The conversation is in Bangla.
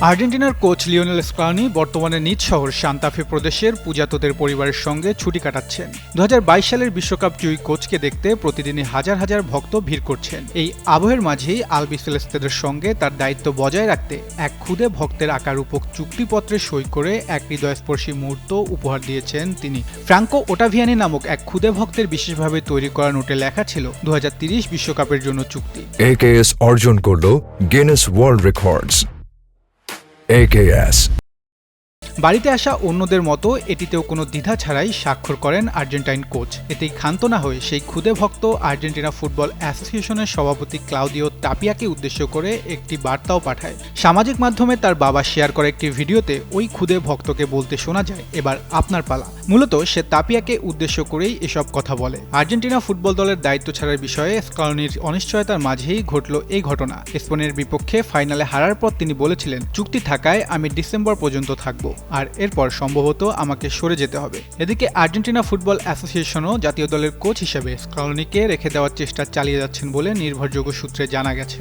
আর্জেন্টিনার কোচ লিওনেল স্ক্যালোনি বর্তমানে নিজ শহর সান্তা ফে প্রদেশের পূজাতোদের পরিবারের সঙ্গে ছুটি কাটাচ্ছেন। 2022 সালের বিশ্বকাপ জয়ী কোচকে দেখতে প্রতিদিনই হাজার হাজার ভক্ত ভিড় করছেন। এই আবহের মাঝেই আলবিসেলেস্তেদের সঙ্গে তার দায়িত্ব বজায় রাখতে এক ক্ষুদে ভক্তের আঁকা রূপক চুক্তিপত্রে সই করে এক হৃদয়স্পর্শী মুহূর্ত উপহার দিয়েছেন তিনি। ফ্রাঙ্কো ওটাভিয়ানি নামক এক ক্ষুদে ভক্তের বিশেষভাবে তৈরি করা নোটে লেখা ছিল 2030 বিশ্বকাপের জন্য চুক্তি। AKS অর্জন করল গিনেস ওয়ার্ল্ড রেকর্ডস। AKS বাড়িতে আসা অন্যদের মতো এটিতেও কোনো দ্বিধা ছাড়াই স্বাক্ষর করেন আর্জেন্টাইন কোচ। এতেই ক্ষান্ত না হয়ে সেই ক্ষুদে ভক্ত আর্জেন্টিনা ফুটবল অ্যাসোসিয়েশনের সভাপতি ক্লাউদিও তাপিয়াকে উদ্দেশ্য করে একটি বার্তাও পাঠায়। সামাজিক মাধ্যমে তার বাবা শেয়ার করা একটি ভিডিওতে ওই ক্ষুদে ভক্তকে বলতে শোনা যায়, এবার আপনার পালা। মূলত সে তাপিয়াকে উদ্দেশ্য করেই এসব কথা বলে। আর্জেন্টিনা ফুটবল দলের দায়িত্ব ছাড়ার বিষয়ে স্ক্যালোনির অনিশ্চয়তার মাঝেই ঘটল এই ঘটনা। স্পেনের বিপক্ষে ফাইনালে হারার পর তিনি বলেছিলেন, চুক্তি থাকায় আমি ডিসেম্বর পর্যন্ত থাকব, আর এরপর সম্ভবত আমাকে সরে যেতে হবে। এদিকে আর্জেন্টিনা ফুটবল অ্যাসোসিয়েশনও জাতীয় দলের কোচ হিসেবে স্ক্যালোনিকে রেখে দেওয়ার চেষ্টা চালিয়ে যাচ্ছেন বলে নির্ভরযোগ্য সূত্রে জানা গেছে।